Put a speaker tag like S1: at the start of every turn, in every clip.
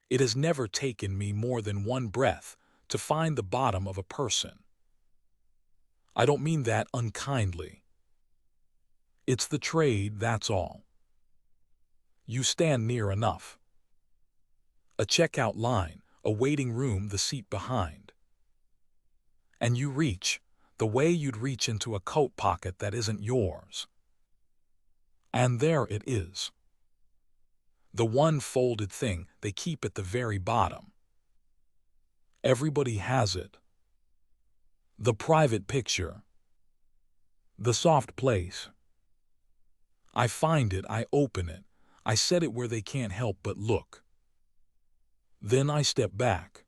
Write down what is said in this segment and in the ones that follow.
S1: It has never taken me more than one breath to find the bottom of a person. I don't mean that unkindly. It's the trade, that's all. You stand near enough. A checkout line, a waiting room, the seat behind. And you reach, the way you'd reach into a coat pocket that isn't yours. And there it is. The one folded thing they keep at the very bottom. Everybody has it. The private picture. The soft place. I find it, I open it, I set it where they can't help but look. Then I step back.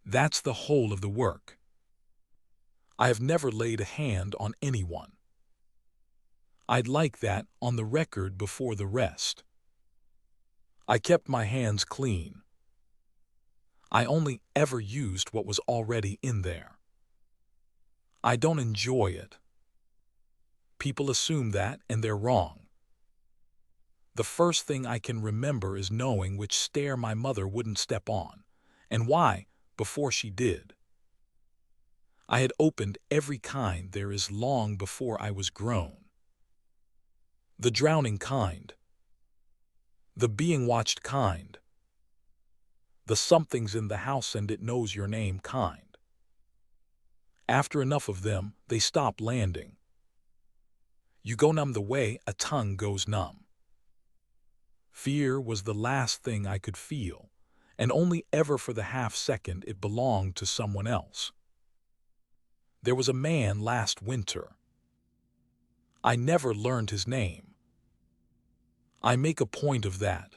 S1: That's the whole of the work. I have never laid a hand on anyone. I'd like that on the record before the rest. I kept my hands clean. I only ever used what was already in there. I don't enjoy it. People assume that, and they're wrong. The first thing I can remember is knowing which stair my mother wouldn't step on, and why, before she did. I had opened every kind there is long before I was grown. The drowning kind. The being watched kind. The something's in the house and it knows your name kind. After enough of them, they stop landing. You go numb the way a tongue goes numb. Fear was the last thing I could feel, and only ever for the half second it belonged to someone else. There was a man last winter. I never learned his name. I make a point of that.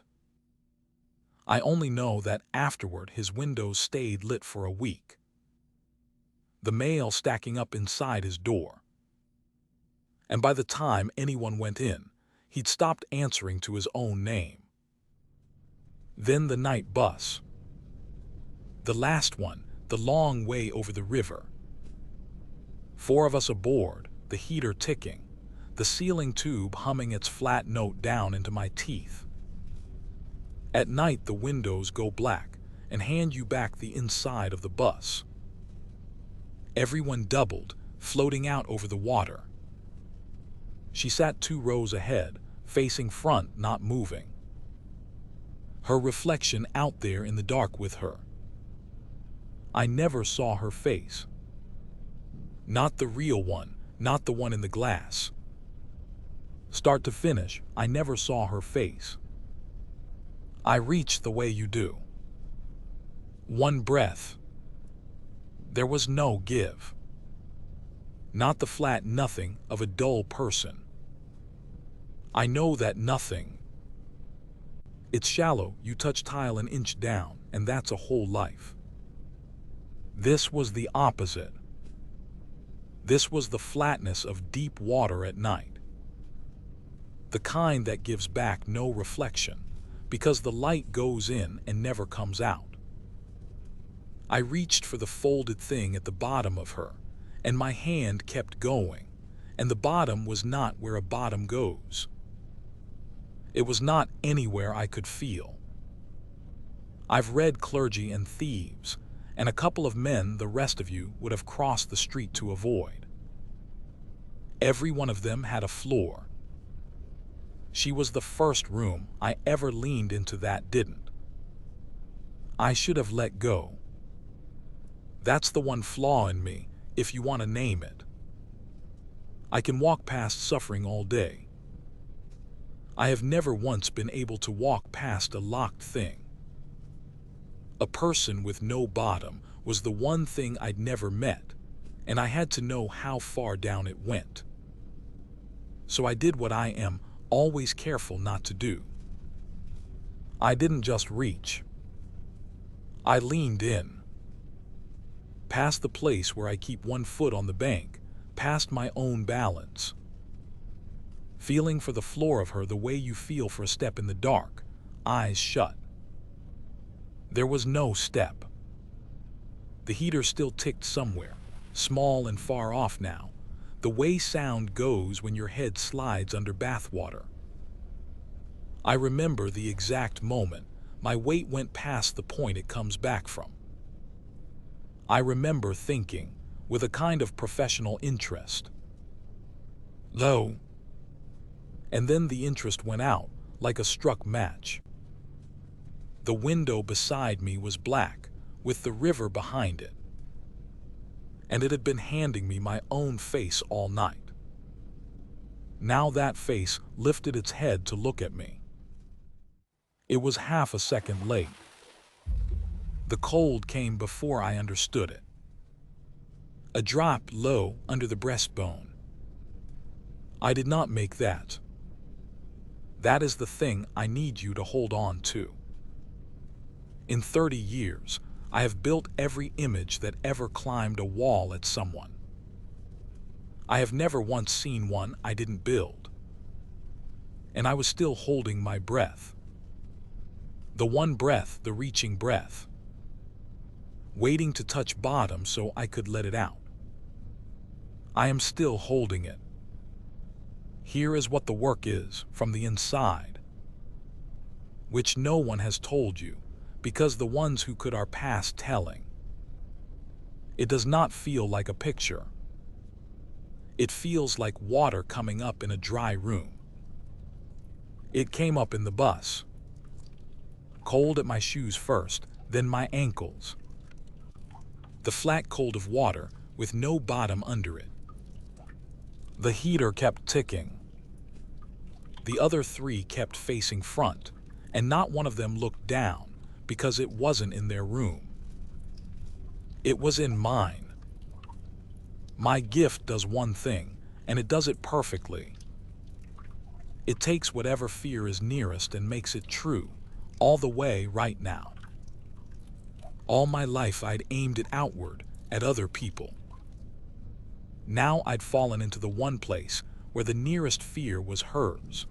S1: I only know that afterward his windows stayed lit for a week. The mail stacking up inside his door. And by the time anyone went in, he'd stopped answering to his own name. Then the night bus. The last one, the long way over the river. 4 of us aboard, the heater ticking, the ceiling tube humming its flat note down into my teeth. At night the windows go black and hand you back the inside of the bus. Everyone doubled, floating out over the water. She sat 2 rows ahead, facing front, not moving. Her reflection out there in the dark with her. I never saw her face. Not the real one, not the one in the glass. Start to finish, I never saw her face. I reached the way you do. One breath. There was no give. Not the flat nothing of a dull person. I know that nothing. It's shallow, you touch tile an inch down, and that's a whole life. This was the opposite. This was the flatness of deep water at night. The kind that gives back no reflection, because the light goes in and never comes out. I reached for the folded thing at the bottom of her, and my hand kept going, and the bottom was not where a bottom goes. It was not anywhere I could feel. I've read Clergy and Thieves, and a couple of men the rest of you would have crossed the street to avoid. Every one of them had a floor. She was the first room I ever leaned into that didn't. I should have let go. That's the one flaw in me, if you want to name it. I can walk past suffering all day. I have never once been able to walk past a locked thing. A person with no bottom was the one thing I'd never met, and I had to know how far down it went. So I did what I am always careful not to do. I didn't just reach. I leaned in. Past the place where I keep one foot on the bank, past my own balance. Feeling for the floor of her the way you feel for a step in the dark, eyes shut. There was no step. The heater still ticked somewhere, small and far off now, the way sound goes when your head slides under bathwater. I remember the exact moment, my weight went past the point it comes back from. I remember thinking, with a kind of professional interest, "Low." And then the interest went out, like a struck match. The window beside me was black, with the river behind it. And it had been handing me my own face all night. Now that face lifted its head to look at me. It was half a second late. The cold came before I understood it. A drop low under the breastbone. I did not make that. That is the thing I need you to hold on to. In 30 years, I have built every image that ever climbed a wall at someone. I have never once seen one I didn't build. And I was still holding my breath. The one breath, the reaching breath. Waiting to touch bottom so I could let it out. I am still holding it. Here is what the work is from the inside, which no one has told you, because the ones who could are past telling. It does not feel like a picture. It feels like water coming up in a dry room. It came up in the bus. Cold at my shoes first, then my ankles. The flat cold of water with no bottom under it. The heater kept ticking. The other three kept facing front, and not one of them looked down because it wasn't in their room. It was in mine. My gift does one thing, and it does it perfectly. It takes whatever fear is nearest and makes it true, all the way right now. All my life I'd aimed it outward, at other people. Now I'd fallen into the one place where the nearest fear was hers.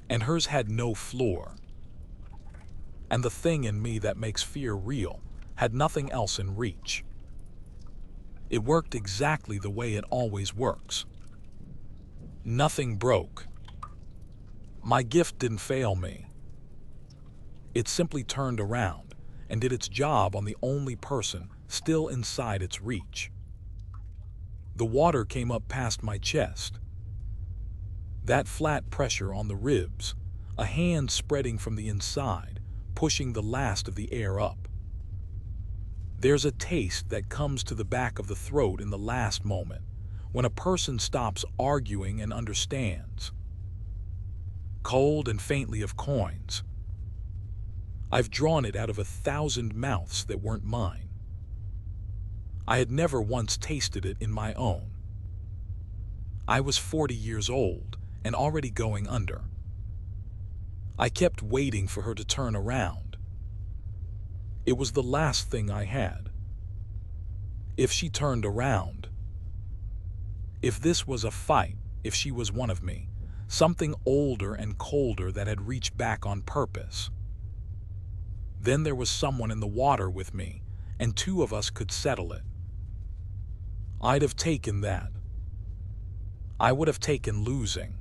S1: And hers had no floor. And the thing in me that makes fear real had nothing else in reach. It worked exactly the way it always works. Nothing broke. My gift didn't fail me. It simply turned around and did its job on the only person still inside its reach. The water came up past my chest. That flat pressure on the ribs, a hand spreading from the inside, pushing the last of the air up. There's a taste that comes to the back of the throat in the last moment, when a person stops arguing and understands. Cold and faintly of coins. I've drawn it out of 1,000 mouths that weren't mine. I had never once tasted it in my own. I was 40 years old and already going under. I kept waiting for her to turn around. It was the last thing I had. If she turned around, if this was a fight, if she was one of me, something older and colder that had reached back on purpose. Then there was someone in the water with me, and two of us could settle it. I'd have taken that. I would have taken losing.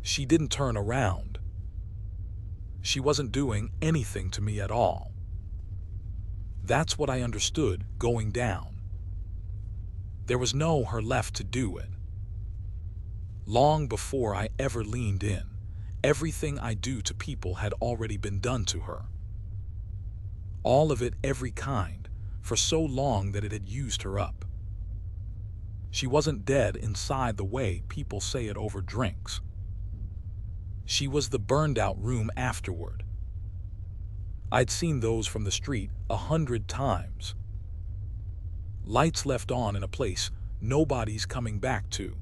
S1: She didn't turn around. She wasn't doing anything to me at all. That's what I understood going down. There was no her left to do it. Long before I ever leaned in, everything I do to people had already been done to her. All of it, every kind, for so long that it had used her up. She wasn't dead inside the way people say it over drinks. She was the burned-out room afterward. I'd seen those from the street 100 times. Lights left on in a place nobody's coming back to.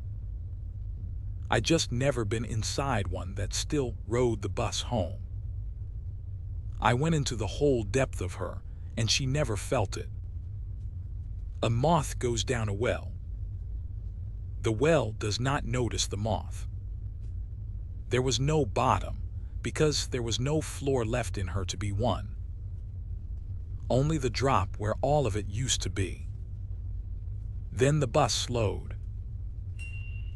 S1: I'd just never been inside one that still rode the bus home. I went into the whole depth of her, and she never felt it. A moth goes down a well. The well does not notice the moth. There was no bottom, because there was no floor left in her to be won. Only the drop where all of it used to be. Then the bus slowed.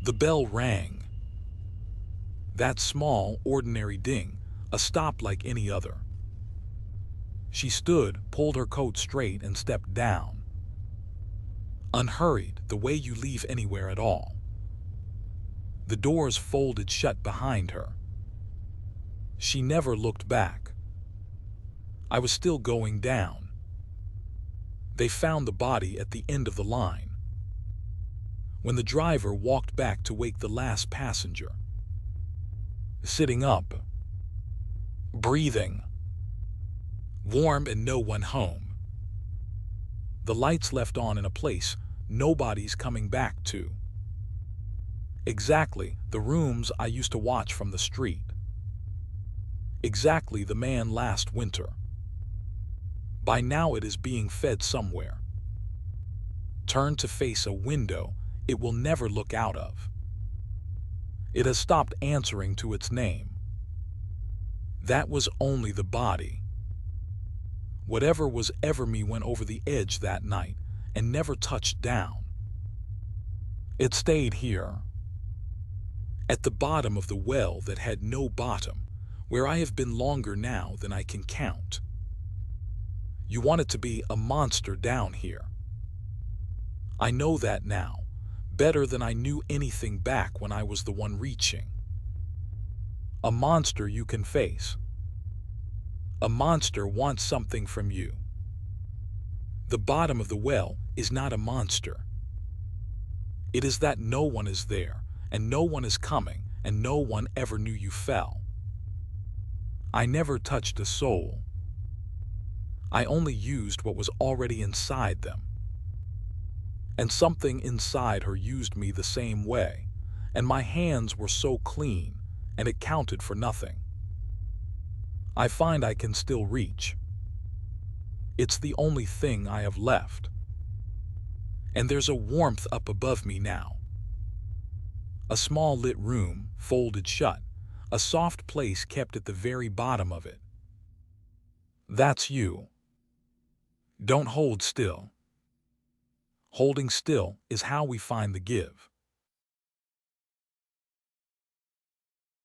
S1: The bell rang. That small, ordinary ding, A stop like any other. She stood, pulled her coat straight, and stepped down. Unhurried, the way you leave anywhere at all. The doors folded shut behind her. She never looked back. I was still going down. They found the body at the end of the line. When the driver walked back to wake the last passenger. Sitting up. Breathing. Warm and no one home. The lights left on in a place nobody's coming back to. Exactly the rooms I used to watch from the street. Exactly the man last winter. By now it is being fed somewhere. Turned to face a window it will never look out of. It has stopped answering to its name. That was only the body. Whatever was ever me went over the edge that night and never touched down. It stayed here. At the bottom of the well that had no bottom, where I have been longer now than I can count. You want it to be a monster down here. I know that now, better than I knew anything back when I was the one reaching. A monster you can face. A monster wants something from you. The bottom of the well is not a monster. It is that no one is there, and no one is coming, and no one ever knew you fell. I never touched a soul. I only used what was already inside them. And something inside her used me the same way, and my hands were so clean, and it counted for nothing. I find I can still reach. It's the only thing I have left. And there's a warmth up above me now. A small lit room, folded shut, a soft place kept at the very bottom of it. That's you. Don't hold still. Holding still is how we find the give.